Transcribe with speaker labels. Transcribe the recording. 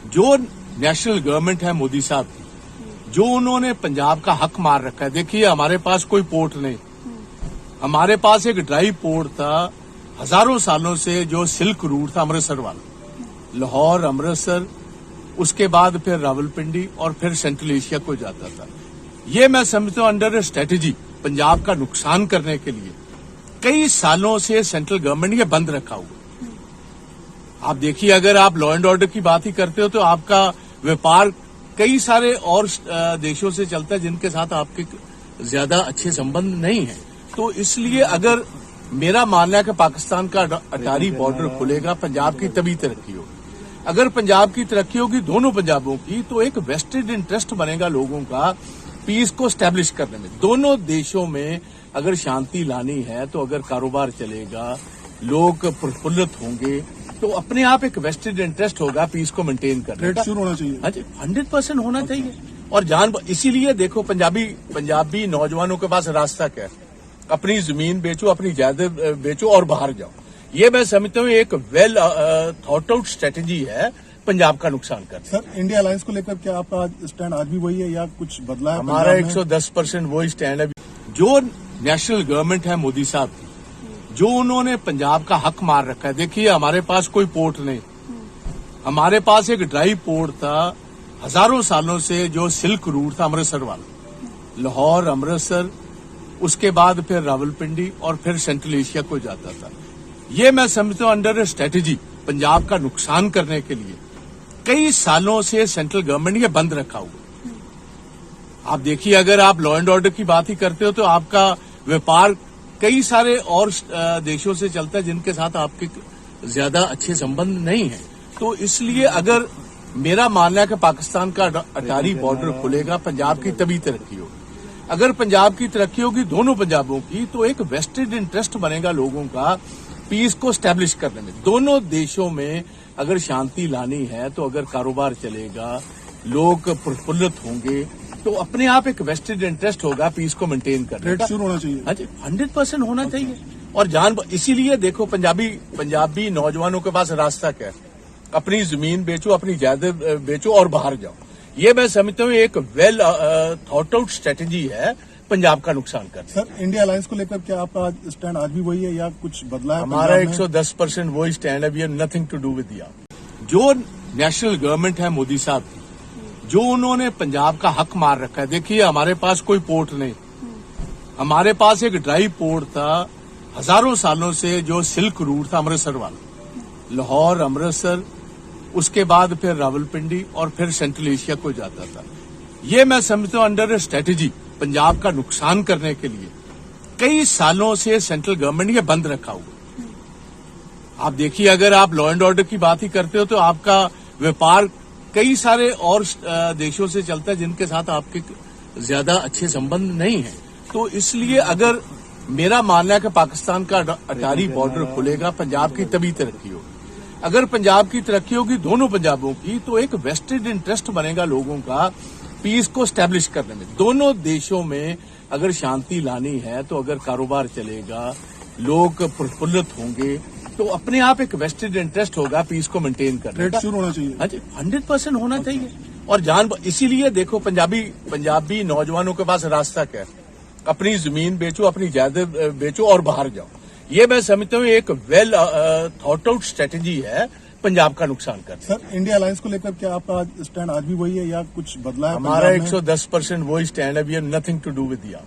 Speaker 1: जो national government है मोदी साहब की, जो उन्होंने पंजाब का हक मार रखा है। देखिए, हमारे पास कोई पोर्ट नहीं, हमारे पास एक ड्राई पोर्ट था हजारों सालों से, जो सिल्क रूट था अमृतसर वाला, लाहौर, अमृतसर, उसके बाद फिर रावलपिंडी और फिर सेंट्रल एशिया को जाता था। ये मैं समझता हूं अंडर स्ट्रेटेजी पंजाब का नुकसान करने के लिए कई सालों से सेंट्रल गवर्नमेंट ये बंद रखा हुआ। आप देखिए, अगर आप लॉ एंड ऑर्डर की बात ही करते हो तो आपका व्यापार कई सारे और देशों से चलता है जिनके साथ आपके ज्यादा अच्छे संबंध नहीं है। तो इसलिए अगर मेरा मानना है कि पाकिस्तान का अटारी बॉर्डर खुलेगा, पंजाब की तभी तरक्की होगी। अगर पंजाब की तरक्की होगी, दोनों पंजाबों की, तो एक वेस्टेड इंटरेस्ट बनेगा लोगों का पीस को स्टैब्लिश करने में। दोनों देशों में अगर शांति लानी है, तो अगर कारोबार चलेगा, लोग प्रफुल्लित होंगे, तो अपने आप एक वेस्टेड इंटरेस्ट होगा पीस को मेंटेन करने का।
Speaker 2: होना चाहिए।
Speaker 1: हाँ जी, 100% होना चाहिए। और इसीलिए देखो, पंजाबी नौजवानों के पास रास्ता क्या है? अपनी जमीन बेचो, अपनी जायदाद बेचो और बाहर जाओ। ये मैं समझता हूँ एक वेल थॉट आउट स्ट्रेटेजी है पंजाब का नुकसान करना।
Speaker 2: सर, इंडिया अलायंस को लेकर क्या आपका स्टैंड आज भी वही है या कुछ बदला है?
Speaker 1: हमारा 110% वही स्टैंड है। जो नेशनल गवर्नमेंट है मोदी साहब की, जो उन्होंने पंजाब का हक मार रखा है। देखिए, हमारे पास कोई पोर्ट नहीं, हमारे पास एक ड्राई पोर्ट था हजारों सालों से, जो सिल्क रूट था अमृतसर वाला, लाहौर, अमृतसर, उसके बाद फिर रावलपिंडी और फिर सेंट्रल एशिया को जाता था। ये मैं समझता हूं अंडर स्ट्रेटेजी पंजाब का नुकसान करने के लिए कई सालों से सेंट्रल गवर्नमेंट ये बंद रखा हुआ। आप देखिए, अगर आप लॉ एंड ऑर्डर की बात ही करते हो तो आपका व्यापार कई सारे और देशों से चलता है जिनके साथ आपके ज्यादा अच्छे संबंध नहीं है। तो इसलिए अगर मेरा मानना है कि पाकिस्तान का अटारी बॉर्डर खुलेगा, पंजाब की तभी तरक्की होगी। अगर पंजाब की तरक्की होगी, दोनों पंजाबों की, तो एक वेस्टेड इंटरेस्ट बनेगा लोगों का पीस को स्टैब्लिश करने में। दोनों देशों में अगर शांति लानी है, तो अगर कारोबार चलेगा, लोग प्रफुल्लित होंगे, तो अपने आप एक वेस्टेड इंटरेस्ट होगा पीस को मेंटेन करने का।
Speaker 2: होना चाहिए।
Speaker 1: हाँ जी, 100% होना चाहिए। और इसीलिए देखो, पंजाबी नौजवानों के पास रास्ता क्या है? अपनी जमीन बेचो, अपनी जायदाद बेचो और बाहर जाओ। ये मैं समझता हूँ एक वेल थॉट आउट स्ट्रेटेजी है पंजाब का नुकसान करना।
Speaker 2: सर, इंडिया अलायंस को लेकर क्या आपका स्टैंड आज भी वही है या कुछ बदला है?
Speaker 1: हमारा 110% वही स्टैंड है। We have nothing to do with या। जो नेशनल गवर्नमेंट है मोदी साहब की, जो उन्होंने पंजाब का हक मार रखा है। देखिए, हमारे पास कोई पोर्ट नहीं, हमारे पास एक ड्राई पोर्ट था हजारों सालों से, जो सिल्क रूट था अमृतसर वाला, लाहौर, अमृतसर, उसके बाद फिर रावलपिंडी और फिर सेंट्रल एशिया को जाता था। ये मैं समझता हूं अंडर स्ट्रेटेजी पंजाब का नुकसान करने के लिए कई सालों से सेंट्रल गवर्नमेंट ये बंद रखा हुआ। आप देखिए, अगर आप लॉ एंड ऑर्डर की बात ही करते हो तो आपका व्यापार कई सारे और देशों से चलता है जिनके साथ आपके ज्यादा अच्छे संबंध नहीं है। तो इसलिए अगर मेरा मानना है कि पाकिस्तान का अटारी बॉर्डर खुलेगा, पंजाब की तभी तरक्की होगी। अगर पंजाब की तरक्की होगी, दोनों पंजाबों की, तो एक वेस्टेड इंटरेस्ट बनेगा लोगों का पीस को स्टैब्लिश करने में। दोनों देशों में अगर शांति लानी है, तो अगर कारोबार चलेगा, लोग प्रफुल्लित होंगे, तो अपने आप एक वेस्टेड इंटरेस्ट होगा पीस को मेंटेन करने का।
Speaker 2: होना चाहिए।
Speaker 1: हाँ जी, 100% होना चाहिए। और इसीलिए देखो, पंजाबी नौजवानों के पास रास्ता क्या है? अपनी जमीन बेचो, अपनी जायदाद बेचो और बाहर जाओ। ये मैं समझता हूँ एक वेल थॉट आउट स्ट्रेटेजी है पंजाब का नुकसान करना।
Speaker 2: सर, इंडिया अलायंस को लेकर क्या आपका स्टैंड आज भी वही है या कुछ बदला है?
Speaker 1: हमारा 110% वही स्टैंड है। We have nothing to do with या।